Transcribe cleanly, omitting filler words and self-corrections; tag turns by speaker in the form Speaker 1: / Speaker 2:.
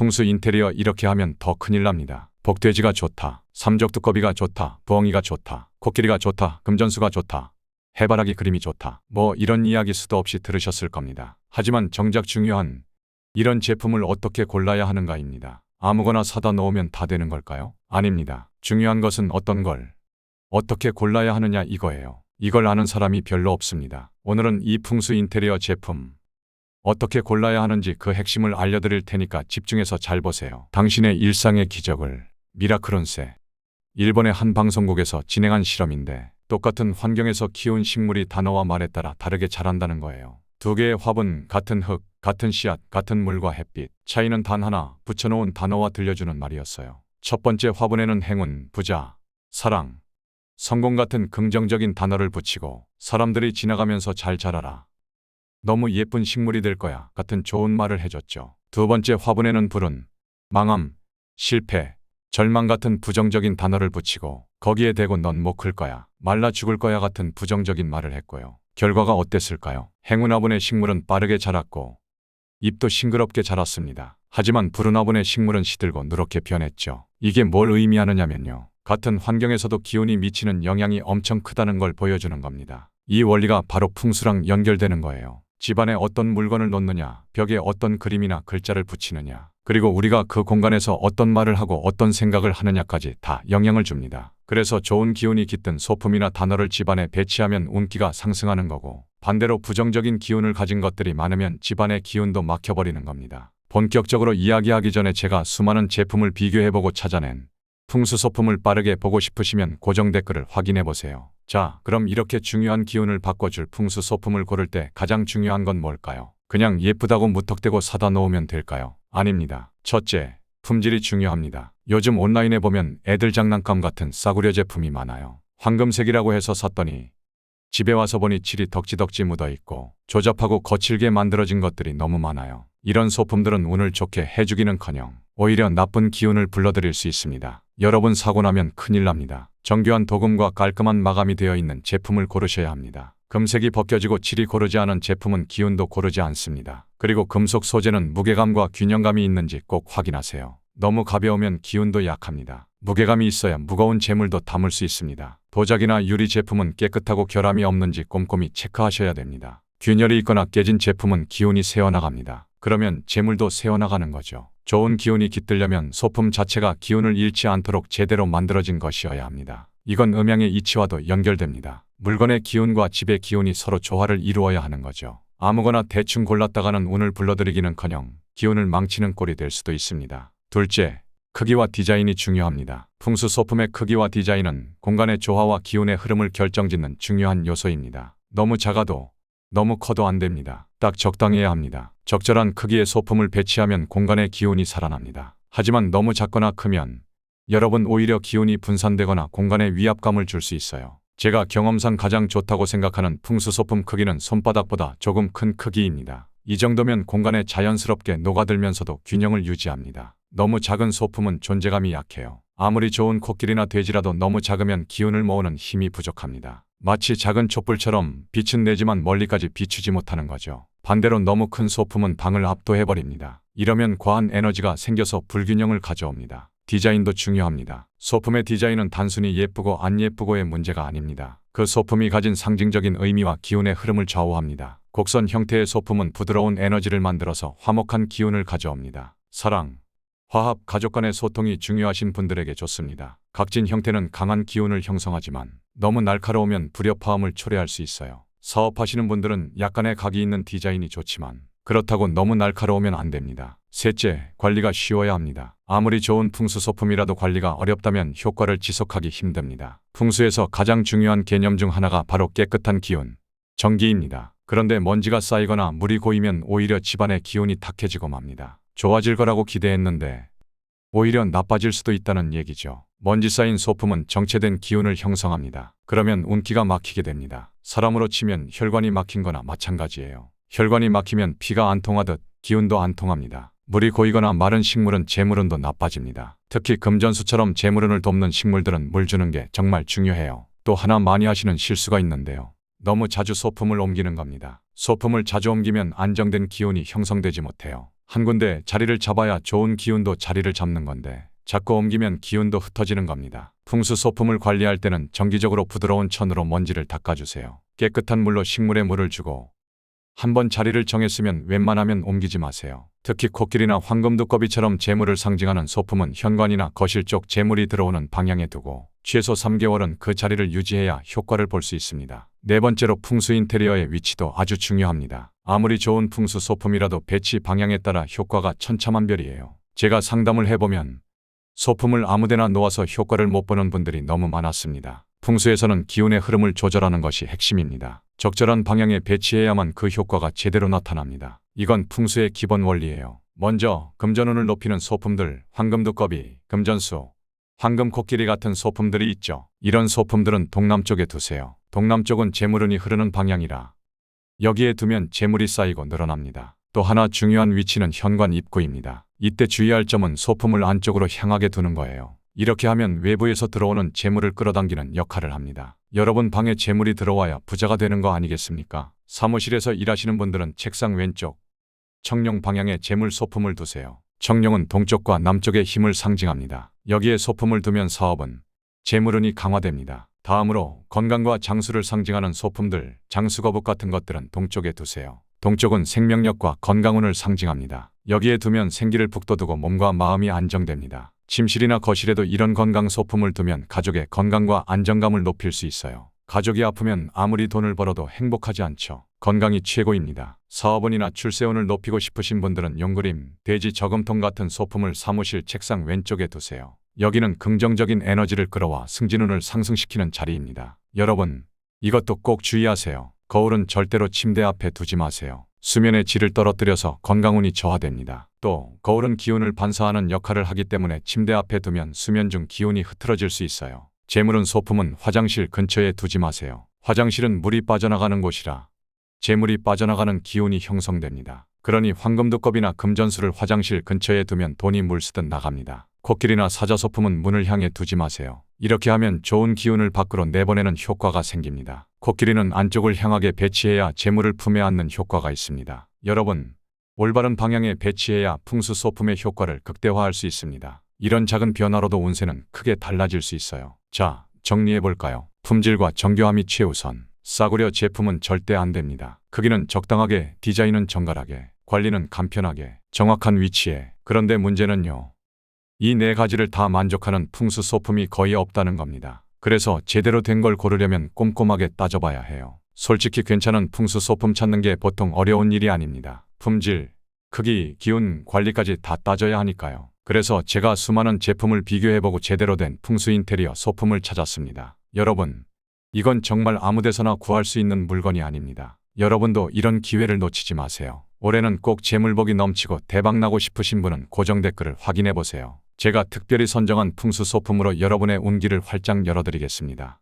Speaker 1: 풍수 인테리어 이렇게 하면 더 큰일 납니다. 복돼지가 좋다. 삼적두꺼비가 좋다. 부엉이가 좋다. 코끼리가 좋다. 금전수가 좋다. 해바라기 그림이 좋다. 뭐 이런 이야기 수도 없이 들으셨을 겁니다. 하지만 정작 중요한 이런 제품을 어떻게 골라야 하는가입니다. 아무거나 사다 놓으면 다 되는 걸까요? 아닙니다. 중요한 것은 어떤 걸 어떻게 골라야 하느냐 이거예요. 이걸 아는 사람이 별로 없습니다. 오늘은 이 풍수 인테리어 제품 어떻게 골라야 하는지 그 핵심을 알려드릴 테니까 집중해서 잘 보세요. 당신의 일상의 기적을 미라클온세. 일본의 한 방송국에서 진행한 실험인데 똑같은 환경에서 키운 식물이 단어와 말에 따라 다르게 자란다는 거예요. 두 개의 화분, 같은 흙, 같은 씨앗, 같은 물과 햇빛. 차이는 단 하나, 붙여놓은 단어와 들려주는 말이었어요. 첫 번째 화분에는 행운, 부자, 사랑, 성공 같은 긍정적인 단어를 붙이고 사람들이 지나가면서 잘 자라라. 너무 예쁜 식물이 될 거야 같은 좋은 말을 해줬죠. 두 번째 화분에는 불운, 망함, 실패, 절망 같은 부정적인 단어를 붙이고 거기에 대고 넌 못 클 거야, 말라 죽을 거야 같은 부정적인 말을 했고요. 결과가 어땠을까요? 행운 화분의 식물은 빠르게 자랐고 잎도 싱그럽게 자랐습니다. 하지만 불운 화분의 식물은 시들고 누렇게 변했죠. 이게 뭘 의미하느냐면요. 같은 환경에서도 기운이 미치는 영향이 엄청 크다는 걸 보여주는 겁니다. 이 원리가 바로 풍수랑 연결되는 거예요. 집안에 어떤 물건을 놓느냐, 벽에 어떤 그림이나 글자를 붙이느냐, 그리고 우리가 그 공간에서 어떤 말을 하고 어떤 생각을 하느냐까지 다 영향을 줍니다. 그래서 좋은 기운이 깃든 소품이나 단어를 집안에 배치하면 운기가 상승하는 거고, 반대로 부정적인 기운을 가진 것들이 많으면 집안의 기운도 막혀버리는 겁니다. 본격적으로 이야기하기 전에 제가 수많은 제품을 비교해보고 찾아낸 풍수 소품을 빠르게 보고 싶으시면 고정 댓글을 확인해보세요. 자, 그럼 이렇게 중요한 기운을 바꿔줄 풍수 소품을 고를 때 가장 중요한 건 뭘까요? 그냥 예쁘다고 무턱대고 사다 놓으면 될까요? 아닙니다. 첫째, 품질이 중요합니다. 요즘 온라인에 보면 애들 장난감 같은 싸구려 제품이 많아요. 황금색이라고 해서 샀더니 집에 와서 보니 칠이 덕지덕지 묻어있고 조잡하고 거칠게 만들어진 것들이 너무 많아요. 이런 소품들은 운을 좋게 해주기는커녕 오히려 나쁜 기운을 불러들일 수 있습니다. 여러분 사고 나면 큰일 납니다. 정교한 도금과 깔끔한 마감이 되어 있는 제품을 고르셔야 합니다. 금색이 벗겨지고 칠이 고르지 않은 제품은 기운도 고르지 않습니다. 그리고 금속 소재는 무게감과 균형감이 있는지 꼭 확인하세요. 너무 가벼우면 기운도 약합니다. 무게감이 있어야 무거운 재물도 담을 수 있습니다. 도자기나 유리 제품은 깨끗하고 결함이 없는지 꼼꼼히 체크하셔야 됩니다. 균열이 있거나 깨진 제품은 기운이 새어나갑니다. 그러면 재물도 새어나가는 거죠. 좋은 기운이 깃들려면 소품 자체가 기운을 잃지 않도록 제대로 만들어진 것이어야 합니다. 이건 음양의 이치와도 연결됩니다. 물건의 기운과 집의 기운이 서로 조화를 이루어야 하는 거죠. 아무거나 대충 골랐다가는 운을 불러들이기는커녕 기운을 망치는 꼴이 될 수도 있습니다. 둘째, 크기와 디자인이 중요합니다. 풍수 소품의 크기와 디자인은 공간의 조화와 기운의 흐름을 결정짓는 중요한 요소입니다. 너무 작아도 너무 커도 안 됩니다. 딱 적당해야 합니다. 적절한 크기의 소품을 배치하면 공간의 기운이 살아납니다. 하지만 너무 작거나 크면 여러분 오히려 기운이 분산되거나 공간에 위압감을 줄 수 있어요. 제가 경험상 가장 좋다고 생각하는 풍수 소품 크기는 손바닥보다 조금 큰 크기입니다. 이 정도면 공간에 자연스럽게 녹아들면서도 균형을 유지합니다. 너무 작은 소품은 존재감이 약해요. 아무리 좋은 코끼리나 돼지라도 너무 작으면 기운을 모으는 힘이 부족합니다. 마치 작은 촛불처럼 빛은 내지만 멀리까지 비추지 못하는 거죠. 반대로 너무 큰 소품은 방을 압도해버립니다. 이러면 과한 에너지가 생겨서 불균형을 가져옵니다. 디자인도 중요합니다. 소품의 디자인은 단순히 예쁘고 안 예쁘고의 문제가 아닙니다. 그 소품이 가진 상징적인 의미와 기운의 흐름을 좌우합니다. 곡선 형태의 소품은 부드러운 에너지를 만들어서 화목한 기운을 가져옵니다. 사랑, 화합, 가족 간의 소통이 중요하신 분들에게 좋습니다. 각진 형태는 강한 기운을 형성하지만 너무 날카로우면 불협화음을 초래할 수 있어요. 사업하시는 분들은 약간의 각이 있는 디자인이 좋지만 그렇다고 너무 날카로우면 안 됩니다. 셋째, 관리가 쉬워야 합니다. 아무리 좋은 풍수 소품이라도 관리가 어렵다면 효과를 지속하기 힘듭니다. 풍수에서 가장 중요한 개념 중 하나가 바로 깨끗한 기운, 정기입니다. 그런데 먼지가 쌓이거나 물이 고이면 오히려 집안의 기운이 탁해지고 맙니다. 좋아질 거라고 기대했는데 오히려 나빠질 수도 있다는 얘기죠. 먼지 쌓인 소품은 정체된 기운을 형성합니다. 그러면 운기가 막히게 됩니다. 사람으로 치면 혈관이 막힌 거나 마찬가지예요. 혈관이 막히면 피가 안 통하듯 기운도 안 통합니다. 물이 고이거나 마른 식물은 재물운도 나빠집니다. 특히 금전수처럼 재물운을 돕는 식물들은 물 주는 게 정말 중요해요. 또 하나 많이 하시는 실수가 있는데요. 너무 자주 소품을 옮기는 겁니다. 소품을 자주 옮기면 안정된 기운이 형성되지 못해요. 한 군데 자리를 잡아야 좋은 기운도 자리를 잡는 건데 자꾸 옮기면 기운도 흩어지는 겁니다. 풍수 소품을 관리할 때는 정기적으로 부드러운 천으로 먼지를 닦아주세요. 깨끗한 물로 식물에 물을 주고 한번 자리를 정했으면 웬만하면 옮기지 마세요. 특히 코끼리나 황금두꺼비처럼 재물을 상징하는 소품은 현관이나 거실 쪽 재물이 들어오는 방향에 두고 최소 3개월은 그 자리를 유지해야 효과를 볼 수 있습니다. 네 번째로 풍수 인테리어의 위치도 아주 중요합니다. 아무리 좋은 풍수 소품이라도 배치 방향에 따라 효과가 천차만별이에요. 제가 상담을 해보면 소품을 아무데나 놓아서 효과를 못 보는 분들이 너무 많았습니다. 풍수에서는 기운의 흐름을 조절하는 것이 핵심입니다. 적절한 방향에 배치해야만 그 효과가 제대로 나타납니다. 이건 풍수의 기본 원리예요. 먼저 금전운을 높이는 소품들, 황금두꺼비, 금전수, 황금코끼리 같은 소품들이 있죠. 이런 소품들은 동남쪽에 두세요. 동남쪽은 재물운이 흐르는 방향이라 여기에 두면 재물이 쌓이고 늘어납니다. 또 하나 중요한 위치는 현관 입구입니다. 이때 주의할 점은 소품을 안쪽으로 향하게 두는 거예요. 이렇게 하면 외부에서 들어오는 재물을 끌어당기는 역할을 합니다. 여러분 방에 재물이 들어와야 부자가 되는 거 아니겠습니까? 사무실에서 일하시는 분들은 책상 왼쪽 청룡 방향에 재물 소품을 두세요. 청룡은 동쪽과 남쪽의 힘을 상징합니다. 여기에 소품을 두면 사업은 재물운이 강화됩니다. 다음으로 건강과 장수를 상징하는 소품들, 장수거북 같은 것들은 동쪽에 두세요. 동쪽은 생명력과 건강운을 상징합니다. 여기에 두면 생기를 북돋우고 몸과 마음이 안정됩니다. 침실이나 거실에도 이런 건강 소품을 두면 가족의 건강과 안정감을 높일 수 있어요. 가족이 아프면 아무리 돈을 벌어도 행복하지 않죠. 건강이 최고입니다. 사업운이나 출세운을 높이고 싶으신 분들은 용그림, 돼지 저금통 같은 소품을 사무실 책상 왼쪽에 두세요. 여기는 긍정적인 에너지를 끌어와 승진운을 상승시키는 자리입니다. 여러분, 이것도 꼭 주의하세요. 거울은 절대로 침대 앞에 두지 마세요. 수면의 질을 떨어뜨려서 건강운이 저하됩니다. 또 거울은 기운을 반사하는 역할을 하기 때문에 침대 앞에 두면 수면 중 기운이 흐트러질 수 있어요. 재물운 소품은 화장실 근처에 두지 마세요. 화장실은 물이 빠져나가는 곳이라 재물이 빠져나가는 기운이 형성됩니다. 그러니 황금두꺼비나 금전수를 화장실 근처에 두면 돈이 물쓰듯 나갑니다. 코끼리나 사자소품은 문을 향해 두지 마세요. 이렇게 하면 좋은 기운을 밖으로 내보내는 효과가 생깁니다. 코끼리는 안쪽을 향하게 배치해야 재물을 품에 안는 효과가 있습니다. 여러분, 올바른 방향에 배치해야 풍수 소품의 효과를 극대화할 수 있습니다. 이런 작은 변화로도 운세는 크게 달라질 수 있어요. 자, 정리해볼까요? 품질과 정교함이 최우선. 싸구려 제품은 절대 안 됩니다. 크기는 적당하게, 디자인은 정갈하게, 관리는 간편하게, 정확한 위치에. 그런데 문제는요. 이 네 가지를 다 만족하는 풍수 소품이 거의 없다는 겁니다. 그래서 제대로 된 걸 고르려면 꼼꼼하게 따져봐야 해요. 솔직히 괜찮은 풍수 소품 찾는 게 보통 어려운 일이 아닙니다. 품질, 크기, 기운, 관리까지 다 따져야 하니까요. 그래서 제가 수많은 제품을 비교해보고 제대로 된 풍수 인테리어 소품을 찾았습니다. 여러분, 이건 정말 아무데서나 구할 수 있는 물건이 아닙니다. 여러분도 이런 기회를 놓치지 마세요. 올해는 꼭 재물복이 넘치고 대박나고 싶으신 분은 고정 댓글을 확인해보세요. 제가 특별히 선정한 풍수 소품으로 여러분의 운기를 활짝 열어드리겠습니다.